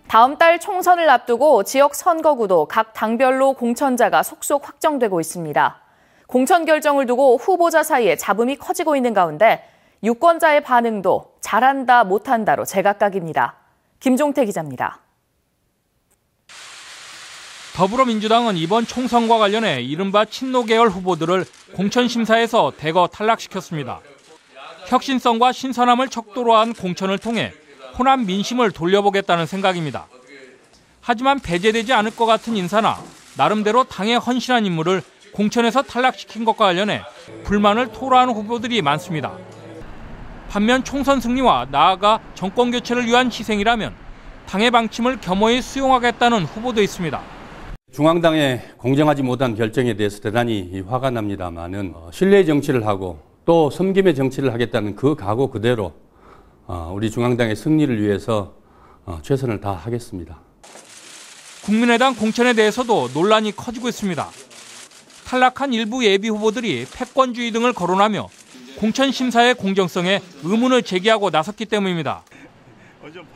다음 달 총선을 앞두고 지역 선거구도 각 당별로 공천자가 속속 확정되고 있습니다. 공천 결정을 두고 후보자 사이에 잡음이 커지고 있는 가운데 유권자의 반응도 잘한다 못한다로 제각각입니다. 김종태 기자입니다. 더불어민주당은 이번 총선과 관련해 이른바 친노 계열 후보들을 공천심사에서 대거 탈락시켰습니다. 혁신성과 신선함을 척도로 한 공천을 통해 호남 민심을 돌려보겠다는 생각입니다. 하지만 배제되지 않을 것 같은 인사나 나름대로 당에 헌신한 인물을 공천에서 탈락시킨 것과 관련해 불만을 토로하는 후보들이 많습니다. 반면 총선 승리와 나아가 정권 교체를 위한 희생이라면 당의 방침을 겸허히 수용하겠다는 후보도 있습니다. 중앙당의 공정하지 못한 결정에 대해서 대단히 화가 납니다만은 신뢰 정치를 하고 또 섬김의 정치를 하겠다는 그 각오 그대로 우리 중앙당의 승리를 위해서 최선을 다하겠습니다. 국민의당 공천에 대해서도 논란이 커지고 있습니다. 탈락한 일부 예비 후보들이 패권주의 등을 거론하며 공천 심사의 공정성에 의문을 제기하고 나섰기 때문입니다.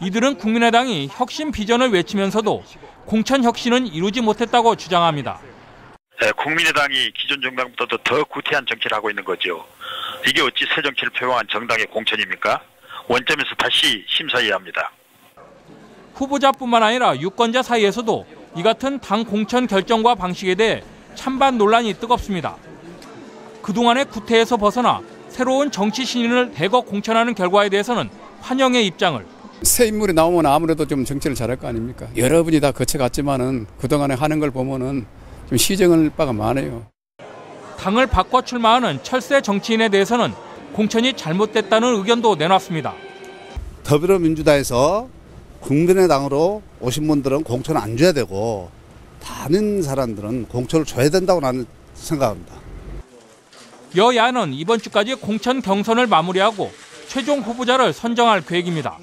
이들은 국민의당이 혁신 비전을 외치면서도 공천 혁신은 이루지 못했다고 주장합니다. 국민의당이 기존 정당보다도 더 구태한 정치를 하고 있는 거죠. 이게 어찌 새 정치를 표방한 정당의 공천입니까? 원점에서 다시 심사해야 합니다. 후보자뿐만 아니라 유권자 사이에서도 이 같은 당 공천 결정과 방식에 대해 찬반 논란이 뜨겁습니다. 그동안의 구태에서 벗어나 새로운 정치 신인을 대거 공천하는 결과에 대해서는 환영의 입장을. 새 인물이 나오면 아무래도 좀 정치를 잘할 거 아닙니까? 여러분이 다 거쳐갔지만은 그동안에 하는 걸 보면은 좀 시정할 바가 많아요. 당을 바꿔 출마하는 철새 정치인에 대해서는 공천이 잘못됐다는 의견도 내놨습니다. 더불어민주당에서 국민의당으로 오신 분들은 공천 안 줘야 되고 다른 사람들은 공천을 줘야 된다고 나는 생각합니다. 여야는 이번 주까지 공천 경선을 마무리하고 최종 후보자를 선정할 계획입니다.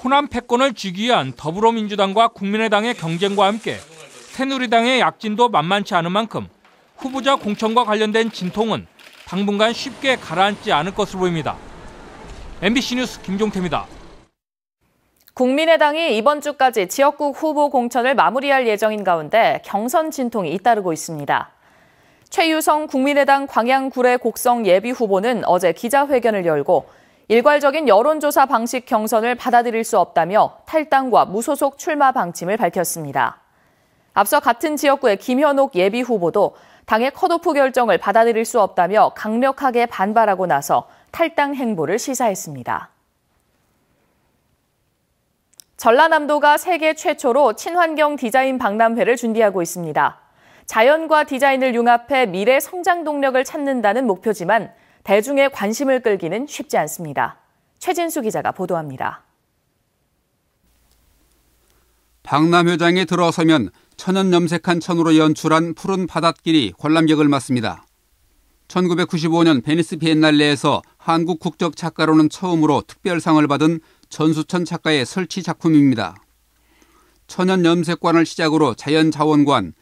호남 패권을 쥐기 위한 더불어민주당과 국민의당의 경쟁과 함께 새누리당의 약진도 만만치 않은 만큼 후보자 공천과 관련된 진통은 당분간 쉽게 가라앉지 않을 것으로 보입니다. MBC 뉴스 김종태입니다. 국민의당이 이번 주까지 지역국 후보 공천을 마무리할 예정인 가운데 경선 진통이 잇따르고 있습니다. 최유성 국민의당 광양구례 곡성 예비 후보는 어제 기자회견을 열고 일괄적인 여론조사 방식 경선을 받아들일 수 없다며 탈당과 무소속 출마 방침을 밝혔습니다. 앞서 같은 지역구의 김현옥 예비 후보도 당의 컷오프 결정을 받아들일 수 없다며 강력하게 반발하고 나서 탈당 행보를 시사했습니다. 전라남도가 세계 최초로 친환경 디자인 박람회를 준비하고 있습니다. 자연과 디자인을 융합해 미래 성장 동력을 찾는다는 목표지만 대중의 관심을 끌기는 쉽지 않습니다. 최진수 기자가 보도합니다. 박람회장에 들어서면 천연 염색한 천으로 연출한 푸른 바닷길이 관람객을 맞습니다. 1995년 베니스 비엔날레에서 한국 국적 작가로는 처음으로 특별상을 받은 전수천 작가의 설치 작품입니다. 천연 염색관을 시작으로 자연자원관,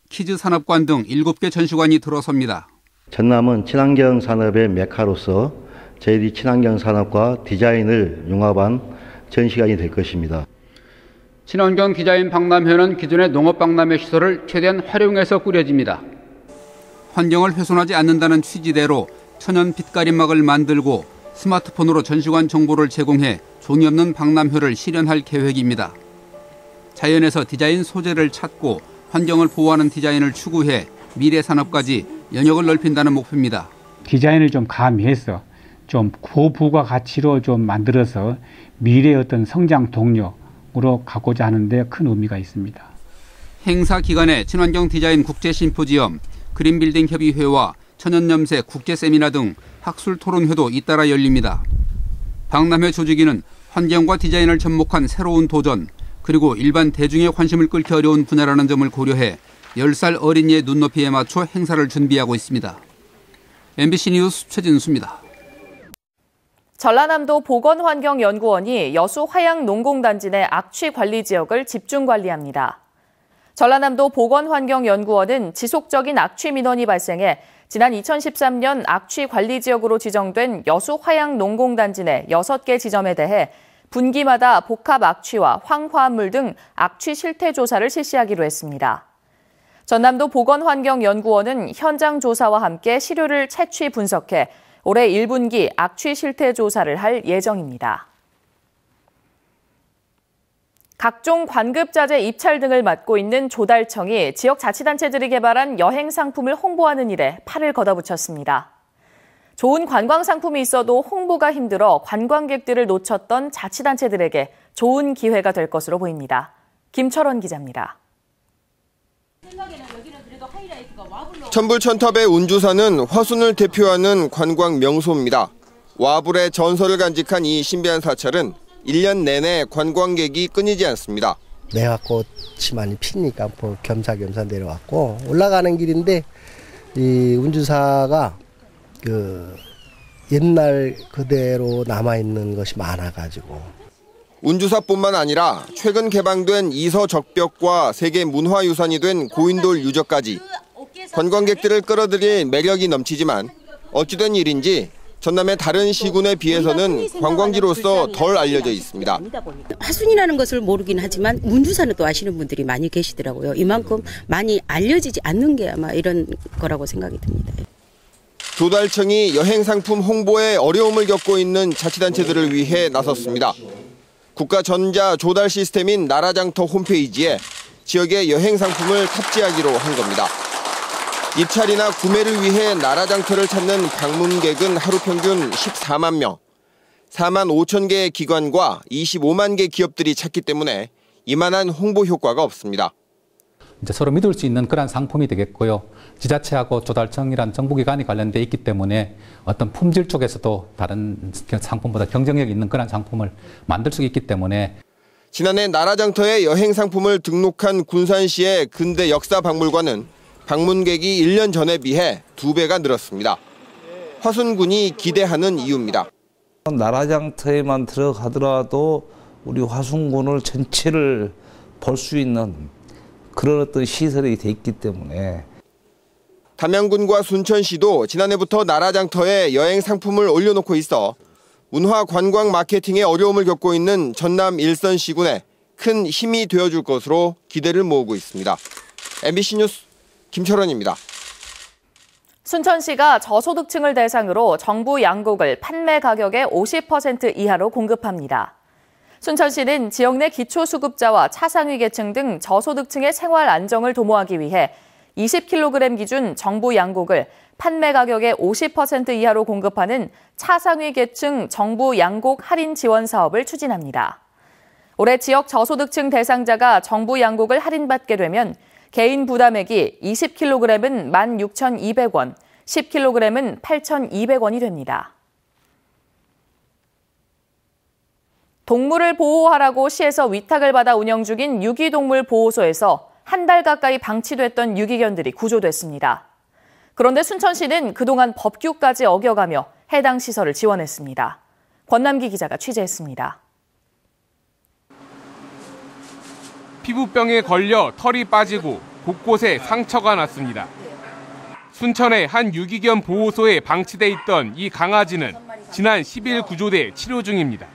키즈산업관 등 7개 전시관이 들어섭니다. 전남은 친환경 산업의 메카로서 저희들이 친환경 산업과 디자인을 융합한 전시관이 될 것입니다. 친환경 디자인 박람회는 기존의 농업 박람회 시설을 최대한 활용해서 꾸려집니다. 환경을 훼손하지 않는다는 취지대로 천연 빛가림막을 만들고 스마트폰으로 전시관 정보를 제공해 종이 없는 박람회를 실현할 계획입니다. 자연에서 디자인 소재를 찾고 환경을 보호하는 디자인을 추구해 미래 산업까지 영역을 넓힌다는 목표입니다. 디자인을 좀 가미해서 좀 고부가 가치로 좀 만들어서 미래의 어떤 성장 동력으로 가고자 하는데 큰 의미가 있습니다. 행사 기간에 친환경 디자인 국제 심포지엄, 그린빌딩 협의회와 천연염색 국제 세미나 등 학술 토론회도 잇따라 열립니다. 박람회 조직위는 환경과 디자인을 접목한 새로운 도전, 그리고 일반 대중의 관심을 끌기 어려운 분야라는 점을 고려해 10살 어린이의 눈높이에 맞춰 행사를 준비하고 있습니다. MBC 뉴스 최진수입니다. 전라남도 보건환경연구원이 여수 화양농공단지 내 악취 관리 지역을 집중 관리합니다. 전라남도 보건환경연구원은 지속적인 악취 민원이 발생해 지난 2013년 악취 관리 지역으로 지정된 여수 화양농공단지 내 6개 지점에 대해 분기마다 복합 악취와 황화합물 등 악취 실태 조사를 실시하기로 했습니다. 전남도 보건환경연구원은 현장 조사와 함께 시료를 채취 분석해 올해 1분기 악취 실태 조사를 할 예정입니다. 각종 관급자재 입찰 등을 맡고 있는 조달청이 지역자치단체들이 개발한 여행 상품을 홍보하는 일에 팔을 걷어붙였습니다. 좋은 관광 상품이 있어도 홍보가 힘들어 관광객들을 놓쳤던 자치단체들에게 좋은 기회가 될 것으로 보입니다. 김철원 기자입니다. 천불천탑의 운주사는 화순을 대표하는 관광 명소입니다. 와불의 전설을 간직한 이 신비한 사찰은 1년 내내 관광객이 끊이지 않습니다. 매화꽃이 많이 피니까 겸사겸사 내려왔고 올라가는 길인데 이 운주사가 옛날 그대로 남아있는 것이 많아가지고 운주사뿐만 아니라 최근 개방된 이서적벽과 세계 문화유산이 된 고인돌 유적까지 관광객들을 끌어들일 매력이 넘치지만 어찌된 일인지 전남의 다른 시군에 비해서는 관광지로서 덜 알려져 있습니다. 화순이라는 것을 모르긴 하지만 운주사는 또 아시는 분들이 많이 계시더라고요. 이만큼 많이 알려지지 않는 게 아마 이런 거라고 생각이 듭니다. 조달청이 여행 상품 홍보에 어려움을 겪고 있는 자치단체들을 위해 나섰습니다. 국가전자 조달 시스템인 나라장터 홈페이지에 지역의 여행 상품을 탑재하기로 한 겁니다. 입찰이나 구매를 위해 나라장터를 찾는 방문객은 하루 평균 14만 명, 4만 5천 개의 기관과 25만 개 기업들이 찾기 때문에 이만한 홍보 효과가 없습니다. 이제 서로 믿을 수 있는 그런 상품이 되겠고요. 지자체하고 조달청이란 정부기관이 관련돼 있기 때문에 어떤 품질 쪽에서도 다른 상품보다 경쟁력 있는 그런 상품을 만들 수 있기 때문에 지난해 나라장터에 여행 상품을 등록한 군산시의 근대 역사박물관은 방문객이 1년 전에 비해 2배가 늘었습니다. 화순군이 기대하는 이유입니다. 나라장터에만 들어가더라도 우리 화순군을 전체를 볼 수 있는 그런 어떤 시설이 돼 있기 때문에 담양군과 순천시도 지난해부터 나라장터에 여행 상품을 올려놓고 있어 문화 관광 마케팅에 어려움을 겪고 있는 전남 일선시군에 큰 힘이 되어줄 것으로 기대를 모으고 있습니다. MBC 뉴스 김철원입니다. 순천시가 저소득층을 대상으로 정부 양곡을 판매 가격의 50% 이하로 공급합니다. 순천시는 지역 내 기초수급자와 차상위 계층 등 저소득층의 생활 안정을 도모하기 위해 20kg 기준 정부 양곡을 판매 가격의 50% 이하로 공급하는 차상위 계층 정부 양곡 할인 지원 사업을 추진합니다. 올해 지역 저소득층 대상자가 정부 양곡을 할인받게 되면 개인 부담액이 20kg은 16,200원, 10kg은 8,200원이 됩니다. 동물을 보호하라고 시에서 위탁을 받아 운영 중인 유기동물 보호소에서 한 달 가까이 방치됐던 유기견들이 구조됐습니다. 그런데 순천시는 그동안 법규까지 어겨가며 해당 시설을 지원했습니다. 권남기 기자가 취재했습니다. 피부병에 걸려 털이 빠지고 곳곳에 상처가 났습니다. 순천의 한 유기견 보호소에 방치돼 있던 이 강아지는 지난 10일 구조돼 치료 중입니다.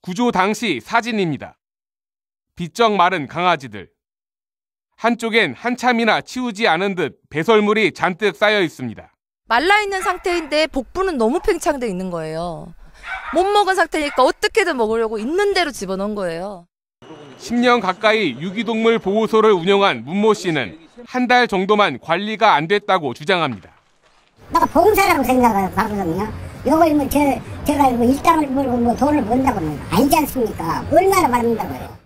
구조 당시 사진입니다. 비쩍 마른 강아지들. 한쪽엔 한참이나 치우지 않은 듯 배설물이 잔뜩 쌓여 있습니다. 말라있는 상태인데 복부는 너무 팽창돼 있는 거예요. 못 먹은 상태니까 어떻게든 먹으려고 있는 대로 집어넣은 거예요. 10년 가까이 유기동물 보호소를 운영한 문모 씨는 한 달 정도만 관리가 안 됐다고 주장합니다. 내가 봉사라고 생각을 하거든요. 요걸 뭐 제가 일당을 벌고 뭐 돈을 번다고 아니지 않습니까? 얼마나 받는다고요?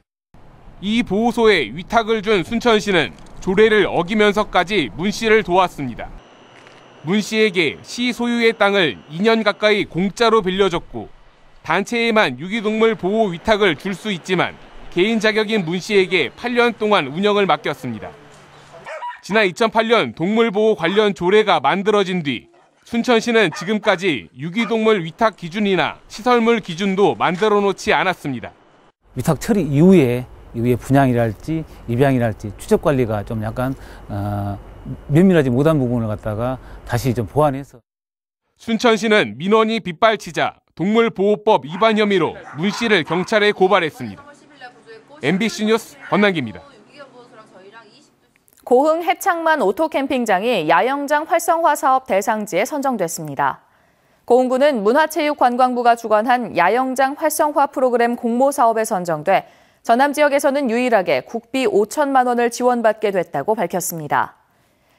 이 보호소에 위탁을 준 순천시는 조례를 어기면서까지 문 씨를 도왔습니다. 문 씨에게 시 소유의 땅을 2년 가까이 공짜로 빌려줬고 단체에만 유기동물 보호 위탁을 줄 수 있지만 개인 자격인 문 씨에게 8년 동안 운영을 맡겼습니다. 지난 2008년 동물보호 관련 조례가 만들어진 뒤 순천시는 지금까지 유기동물 위탁 기준이나 시설물 기준도 만들어 놓지 않았습니다. 위탁 처리 이후에 분양이랄지 입양이랄지 추적 관리가 좀 약간 면밀하지 못한 부분을 갖다가 다시 좀 보완해서 순천시는 민원이 빗발치자 동물보호법 위반 혐의로 문 씨를 경찰에 고발했습니다. MBC 뉴스 권남기입니다. 고흥 해창만 오토캠핑장이 야영장 활성화 사업 대상지에 선정됐습니다. 고흥구는 문화체육관광부가 주관한 야영장 활성화 프로그램 공모 사업에 선정돼 전남 지역에서는 유일하게 국비 5천만 원을 지원받게 됐다고 밝혔습니다.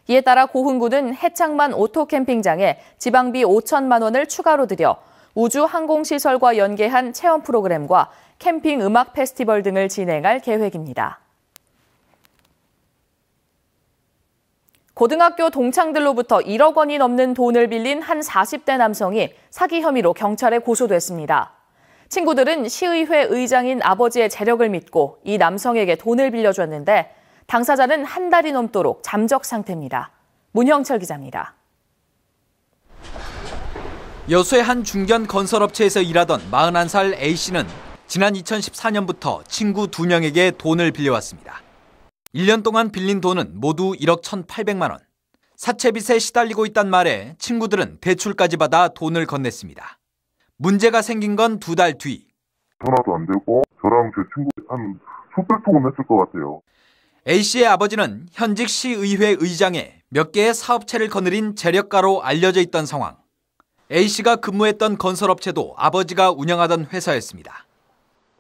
이에 따라 고흥구는 해창만 오토캠핑장에 지방비 5천만 원을 추가로 들여 우주 항공시설과 연계한 체험 프로그램과 캠핑 음악 페스티벌 등을 진행할 계획입니다. 고등학교 동창들로부터 1억 원이 넘는 돈을 빌린 한 40대 남성이 사기 혐의로 경찰에 고소됐습니다. 친구들은 시의회 의장인 아버지의 재력을 믿고 이 남성에게 돈을 빌려줬는데 당사자는 한 달이 넘도록 잠적 상태입니다. 문형철 기자입니다. 여수의 한 중견 건설업체에서 일하던 41살 A씨는 지난 2014년부터 친구 2명에게 돈을 빌려왔습니다. 1년 동안 빌린 돈은 모두 1억 1,800만 원. 사채빚에 시달리고 있단 말에 친구들은 대출까지 받아 돈을 건넸습니다. 문제가 생긴 건 2달 뒤. 전화도 안 되고 저랑 제 친구 한 수백 통은 했을 것 같아요. A씨의 아버지는 현직 시의회 의장에 몇 개의 사업체를 거느린 재력가로 알려져 있던 상황. A씨가 근무했던 건설업체도 아버지가 운영하던 회사였습니다.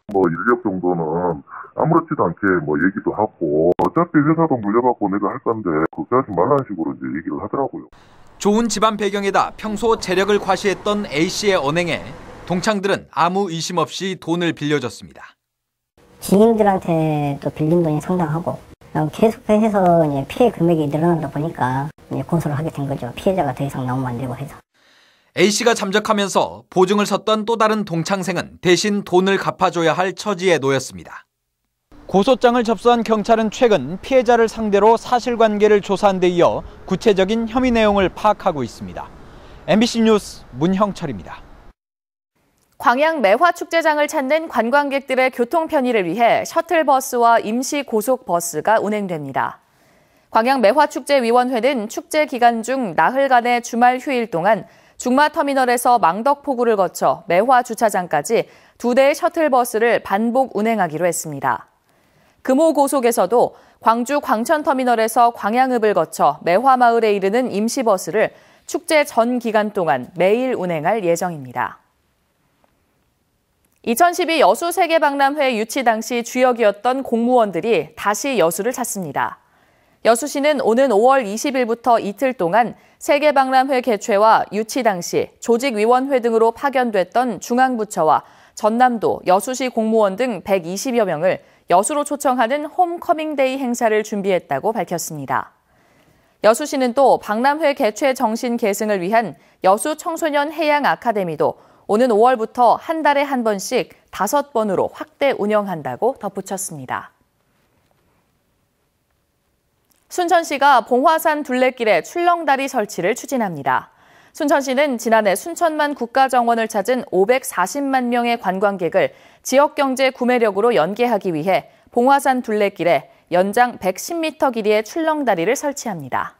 인력 정도는 아무렇지도 않게 얘기도 하고 어차피 회사도 물려받고 내가 할 건데 걱정하지 말라는 식으로 이제 얘기를 하더라고요. 좋은 집안 배경에다 평소 재력을 과시했던 A씨의 언행에 동창들은 아무 의심 없이 돈을 빌려줬습니다. 지인들한테도 빌린 돈이 상당하고 계속해서 이제 피해 금액이 늘어나다 보니까 이제 고소를 하게 된 거죠. 피해자가 더 이상 나오면 안 되고 해서. A씨가 잠적하면서 보증을 섰던 또 다른 동창생은 대신 돈을 갚아줘야 할 처지에 놓였습니다. 고소장을 접수한 경찰은 최근 피해자를 상대로 사실관계를 조사한 데 이어 구체적인 혐의 내용을 파악하고 있습니다. MBC 뉴스 문형철입니다. 광양 매화축제장을 찾는 관광객들의 교통 편의를 위해 셔틀버스와 임시고속버스가 운행됩니다. 광양 매화축제위원회는 축제 기간 중 나흘간의 주말 휴일 동안 중마터미널에서 망덕포구를 거쳐 매화주차장까지 2대의 셔틀버스를 반복 운행하기로 했습니다. 금호고속에서도 광주 광천터미널에서 광양읍을 거쳐 매화마을에 이르는 임시버스를 축제 전 기간 동안 매일 운행할 예정입니다. 2012 여수 세계박람회 유치 당시 주역이었던 공무원들이 다시 여수를 찾습니다. 여수시는 오는 5월 20일부터 이틀 동안 세계박람회 개최와 유치 당시 조직위원회 등으로 파견됐던 중앙부처와 전남도, 여수시 공무원 등 120여 명을 여수로 초청하는 홈커밍데이 행사를 준비했다고 밝혔습니다. 여수시는 또 박람회 개최 정신 계승을 위한 여수 청소년 해양 아카데미도 오는 5월부터 한 달에 한 번씩 5번으로 확대 운영한다고 덧붙였습니다. 순천시가 봉화산 둘레길에 출렁다리 설치를 추진합니다. 순천시는 지난해 순천만 국가정원을 찾은 540만 명의 관광객을 지역경제 구매력으로 연계하기 위해 봉화산 둘레길에 연장 110m 길이의 출렁다리를 설치합니다.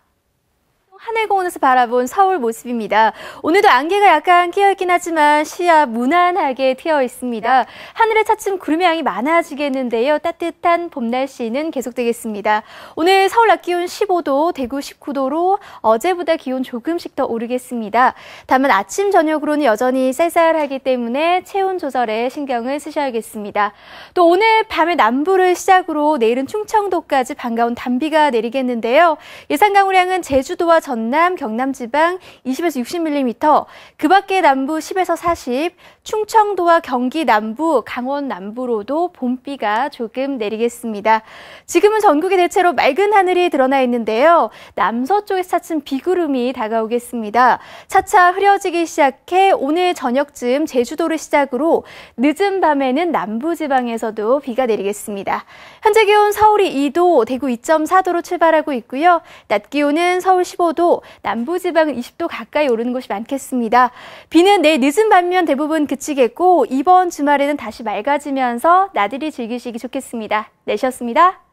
하늘공원에서 바라본 서울 모습입니다. 오늘도 안개가 약간 끼어있긴 하지만 시야 무난하게 트여 있습니다. 하늘에 차츰 구름의 양이 많아지겠는데요. 따뜻한 봄 날씨는 계속되겠습니다. 오늘 서울 낮 기온 15도, 대구 19도로 어제보다 기온 조금씩 더 오르겠습니다. 다만 아침 저녁으로는 여전히 쌀쌀하기 때문에 체온 조절에 신경을 쓰셔야겠습니다. 또 오늘 밤에 남부를 시작으로 내일은 충청도까지 반가운 단비가 내리겠는데요. 예상 강우량은 제주도와 전남, 경남 지방 20에서 60mm, 그 밖에 남부 10에서 40, 충청도와 경기 남부, 강원 남부로도 봄비가 조금 내리겠습니다. 지금은 전국에 대체로 맑은 하늘이 드러나 있는데요. 남서쪽에서 차츰 비구름이 다가오겠습니다. 차차 흐려지기 시작해 오늘 저녁쯤 제주도를 시작으로 늦은 밤에는 남부 지방에서도 비가 내리겠습니다. 현재 기온 서울이 2도, 대구 2.4도로 출발하고 있고요. 낮 기온은 서울 15도, 남부지방은 20도 가까이 오르는 곳이 많겠습니다. 비는 내일 늦은 밤면 대부분 그치겠고 이번 주말에는 다시 맑아지면서 나들이 즐기시기 좋겠습니다. 내셨습니다.